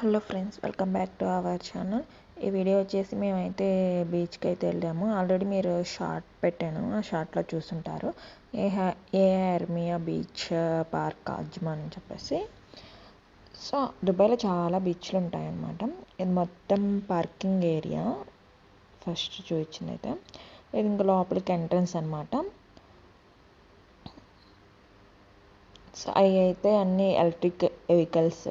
Hello friends, welcome back to our channel. ఈ video వచ్చేసి మేమైతే బీచ్కి అయితే వెళ్ళాము. ఆల్రెడీ మీరు షార్ట్ పెట్టాను, ఆ షార్ట్లో చూసుంటారు. ఏ హెర్మియా బీచ్ పార్క్ అజ్మాన్ అని చెప్పేసి. సో దుబాయ్లో చాలా బీచ్లు ఉంటాయన్నమాట. ఇది మొత్తం పార్కింగ్ ఏరియా. ఫస్ట్ చూపించింది అయితే ఇది ఇంకా లోపలికి ఎంట్రన్స్ అనమాట. సో అవి అయితే అన్ని ఎలక్ట్రిక్ వెహికల్స్.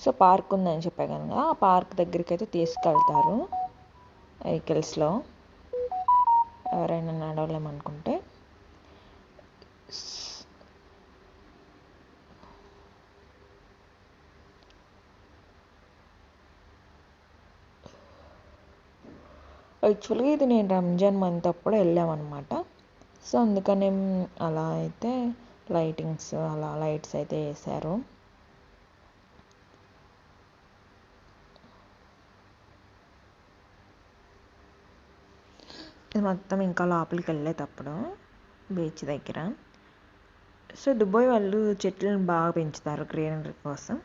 సో పార్క్ ఉందని చెప్పా కనుక ఆ పార్క్ దగ్గరికి అయితే తీసుకెళ్తారు వెహికల్స్లో ఎవరైనా నడవలేమనుకుంటే. యాక్చువల్గా ఇది నేను రంజాన్ మంత్ అప్పుడు వెళ్ళామన్నమాట. సో అందుకని అలా అయితే లైటింగ్స్ అలా లైట్స్ అయితే వేశారు. ఇది మొత్తం ఇంకా లోపలికి వెళ్ళేటప్పుడు బీచ్ దగ్గర. సో దుబాయ్ వాళ్ళు చెట్లను బాగా పెంచుతారు గ్రీనరీ కోసం.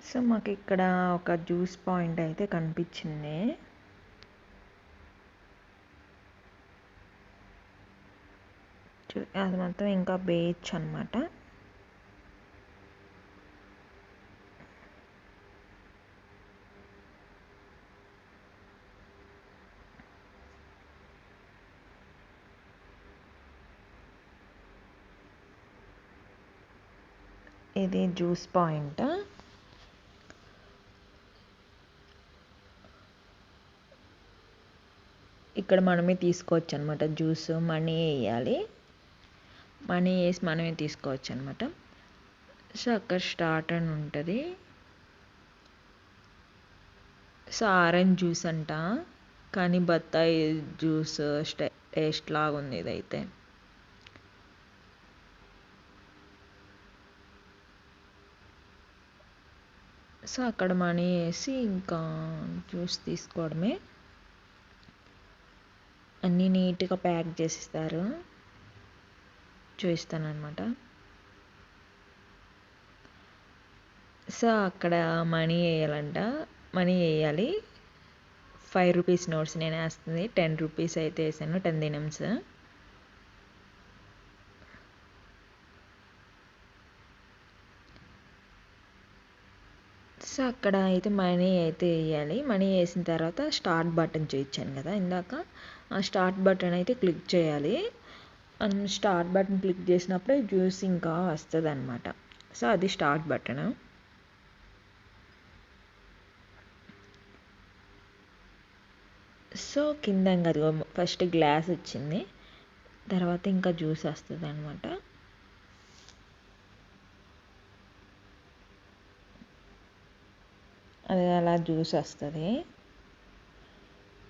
సో మాకు ఇక్కడ ఒక జ్యూస్ పాయింట్ అయితే కనిపించింది. అది మొత్తం ఇంకా బీచ్ అనమాట. ఇది జ్యూస్ పాయింట్. ఇక్కడ మనమే తీసుకోవచ్చు అనమాట జ్యూస్. మనీ వేయాలి, మనీ వేసి మనమే తీసుకోవచ్చు అనమాట. సో అక్కడ స్టార్ట్ అని ఉంటుంది. సో ఆరెంజ్ జ్యూస్ అంట, కానీ బత్తాయి జ్యూస్ టేస్ట్ లాగా ఉంది ఇదైతే. సో అక్కడ మనీ వేసి ఇంకా జ్యూస్ తీసుకోవడమే. అన్నీ నీట్గా ప్యాక్ చేసిస్తారు. చూపిస్తానమాట. సో అక్కడ మనీ వేయాలంట, మనీ వేయాలి. 5 రూపీస్ నోట్స్ నేను వేస్తుంది. 10 రూపీస్ అయితే వేసాను, 10 దినమ్స్. సో అక్కడ అయితే మనీ అయితే వేయాలి. మనీ వేసిన తర్వాత స్టార్ట్ బటన్ చూపించాను కదా ఇందాక, ఆ స్టార్ట్ బటన్ అయితే క్లిక్ చేయాలి. స్టార్ట్ బటన్ క్లిక్ చేసినప్పుడే జ్యూస్ ఇంకా వస్తుంది అనమాట. సో అది స్టార్ట్ బటన్. సో కింద ఇంకా ఫస్ట్ గ్లాస్ వచ్చింది, తర్వాత ఇంకా జ్యూస్ వస్తుంది అనమాట. అది అలా జ్యూస్ వస్తుంది.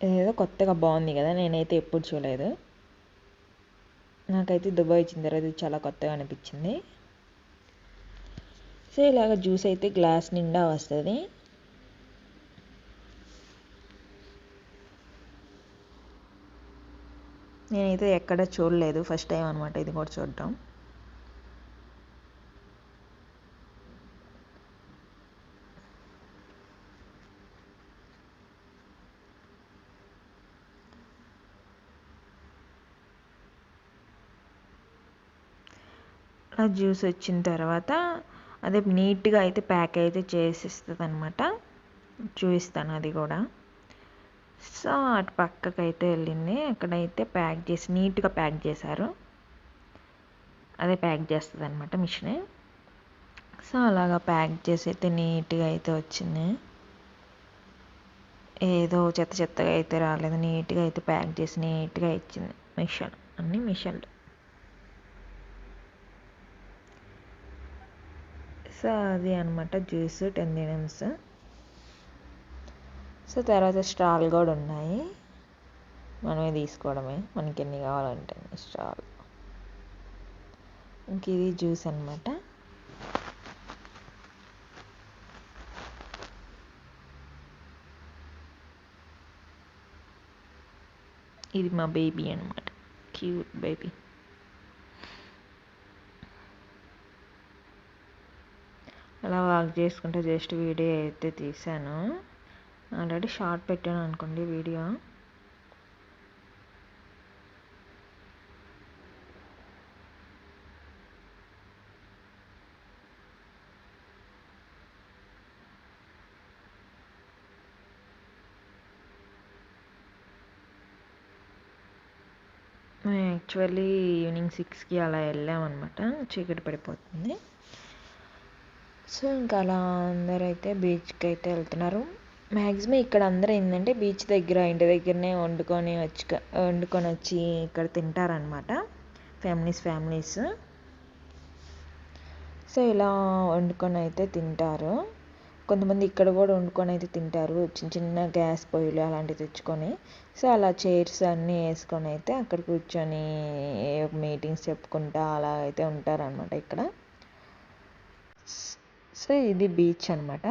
ఇదేదో కొత్తగా బాగుంది కదా, నేనైతే ఎప్పుడు చూడలేదు. నాకైతే దుబాయ్ వచ్చిన తర్వాత ఇది చాలా కొత్తగా అనిపించింది. సో ఇలాగ జ్యూస్ అయితే గ్లాస్ నిండా వస్తుంది. నేనైతే ఎక్కడ చూడలేదు, ఫస్ట్ టైం అనమాట ఇది కూడా చూడటం. ఆ జ్యూస్ వచ్చిన తర్వాత అదే నీట్గా అయితే ప్యాక్ అయితే చేసిస్తుంది అనమాట. చూపిస్తాను అది కూడా. సో అటు పక్కకి అయితే వెళ్ళింది, అక్కడైతే ప్యాక్ చేసి నీట్గా ప్యాక్ చేశారు. అదే ప్యాక్ చేస్తుంది అనమాట మిషనే. సో అలాగా ప్యాక్ చేసి అయితే నీట్గా అయితే వచ్చింది. ఏదో చెత్త చెత్తగా అయితే రాలేదు, నీట్గా అయితే ప్యాక్ చేసి నీట్గా ఇచ్చింది మిషన్. అన్ని మిషన్లు. సో అది అనమాట జ్యూస్ 10 దినమ్స్. సో తర్వాత స్టాల్ కూడా ఉన్నాయి, మనమే తీసుకోవడమే, మనకి ఎన్ని కావాలంటే స్టాల్. ఇంక ఇది జ్యూస్ అనమాట. ఇది మా బేబీ అనమాట, క్యూట్ బేబీ. అలా వాక్ చేసుకుంటే జస్ట్ వీడియో అయితే తీసాను. ఆల్రెడీ షార్ట్ పెట్టాను అనుకోండి వీడియో. మేము యాక్చువల్లీ ఈవినింగ్ 6కి అలా వెళ్ళామన్నమాట, చీకటి పడిపోతుంది. సో ఇంకా అలా అందరూ అయితే బీచ్కి అయితే వెళ్తున్నారు. మ్యాక్సిమం ఇక్కడ అందరూ ఏంటంటే బీచ్ దగ్గర ఇంటి దగ్గరనే వండుకొని వచ్చి ఇక్కడ తింటారనమాట, ఫ్యామిలీస్. సో ఇలా వండుకొని అయితే తింటారు. కొంతమంది ఇక్కడ కూడా వండుకొని అయితే తింటారు, చిన్న చిన్న గ్యాస్ పొయ్యిలు అలాంటివి తెచ్చుకొని. సో అలా చైర్స్ అన్నీ వేసుకొని అయితే అక్కడ కూర్చొని మీటింగ్స్ చెప్పుకుంటా అలా అయితే ఉంటారనమాట ఇక్కడ. సో ఇది బీచ్ అనమాట.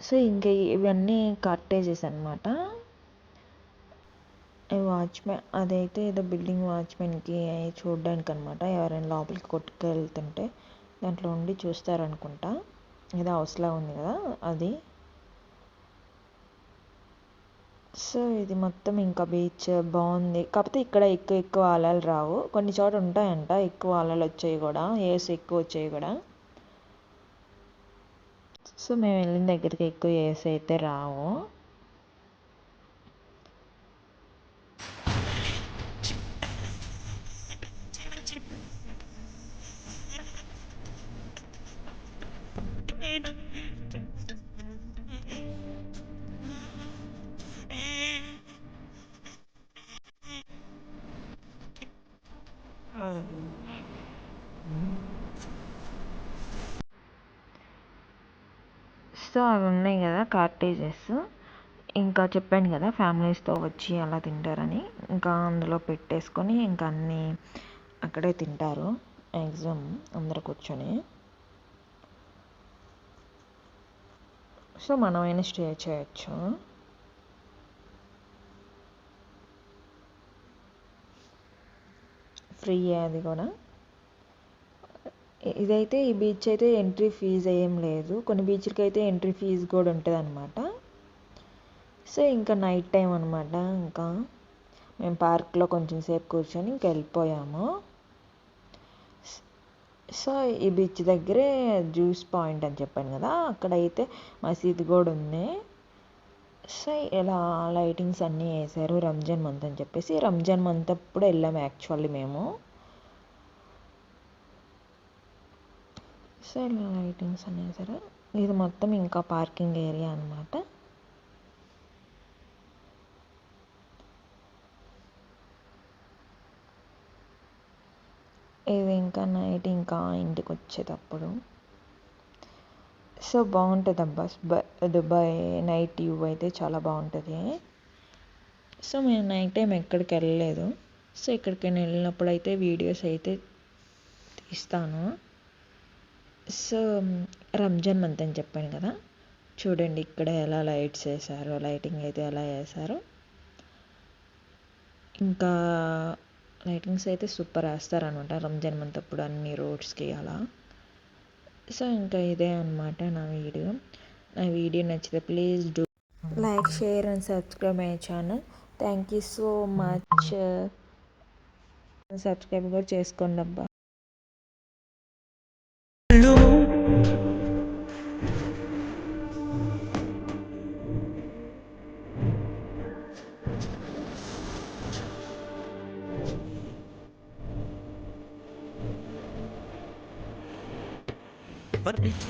సో ఇంకా ఇవన్నీ కట్టేజెస్ అనమాట. వాచ్మెన్ అదైతే ఏదో బిల్డింగ్ వాచ్మెన్కి చూడడానికి అనమాట, ఎవరైనా లోపలికి కొట్టుకెళ్తుంటే దాంట్లో ఉండి చూస్తారనుకుంటా. ఏదో హౌస్లా ఉంది కదా అది. సో ఇది మొత్తం ఇంకా బీచ్ బాగుంది. కాకపోతే ఇక్కడ ఎక్కువ అలలు రావు, కొన్ని చోట్ల ఉంటాయంట ఎక్కువ అలలు వచ్చాయి కూడా, ఏసు ఎక్కువ వచ్చాయి కూడా. సో మేము వెళ్ళిన దగ్గరికి ఎక్కువ ఏసు అయితే రావు. సో అవి ఉన్నాయి కదా కాటేజెస్, ఇంకా చెప్పాను కదా ఫ్యామిలీస్తో వచ్చి అలా తింటారని. ఇంకా అందులో పెట్టేసుకొని ఇంకా అన్నీ అక్కడే తింటారు మ్యాక్సిమం అందరు కూర్చొని. సో మనమైనా స్టే చేయొచ్చు. ఫ్రీ అది కూడా. ఇదైతే ఈ బీచ్ అయితే ఎంట్రీ ఫీజు ఏం లేదు, కొన్ని బీచ్లకి అయితే ఎంట్రీ ఫీజు కూడా ఉంటుంది అనమాట. సో ఇంకా నైట్ టైం అనమాట, ఇంకా మేము పార్క్లో కొంచెం సేపు కూర్చొని ఇంకా వెళ్ళిపోయాము. సో ఈ బీచ్ దగ్గరే జ్యూస్ పాయింట్ అని చెప్పాను కదా, అక్కడైతే మసీద్ కూడా ఉంది. సో ఇలా లైటింగ్స్ అన్నీ వేసారు, రంజాన్ మంత్ అని చెప్పేసి. రంజాన్ మంత్ అప్పుడు వెళ్ళాము యాక్చువల్లీ మేము. సో ఇలా లైటింగ్స్ అన్నీ వేసారు. ఇది మొత్తం ఇంకా పార్కింగ్ ఏరియా అనమాట. ఇది ఇంకా నైట్ ఇంకా ఇంటికి వచ్చేటప్పుడు. సో బాగుంటుంది అబ్బా దుబాయ్ నైట్ వ్యూ అయితే చాలా బాగుంటుంది. సో మేము నైట్ టైం ఎక్కడికి వెళ్ళలేదు. సో ఎక్కడికైనా వెళ్ళినప్పుడు అయితే వీడియోస్ అయితే తీస్తాను. సో రంజాన్ మంత్ అని చెప్పాను కదా, చూడండి ఇక్కడ ఎలా లైట్స్ వేసారో, లైటింగ్ అయితే ఎలా వేసారో. ఇంకా లైటింగ్స్ అయితే సూపర్ వేస్తారనమాట రంజాన్ మంత్ అప్పుడు అన్ని రోడ్స్కి అలా. సో ఇంకా ఇదే అనమాట నా వీడియో నచ్చితే please do like, share and subscribe my channel. Thank you so much. Subscribe కూడా చేసుకోండి అబ్బా. Super beach.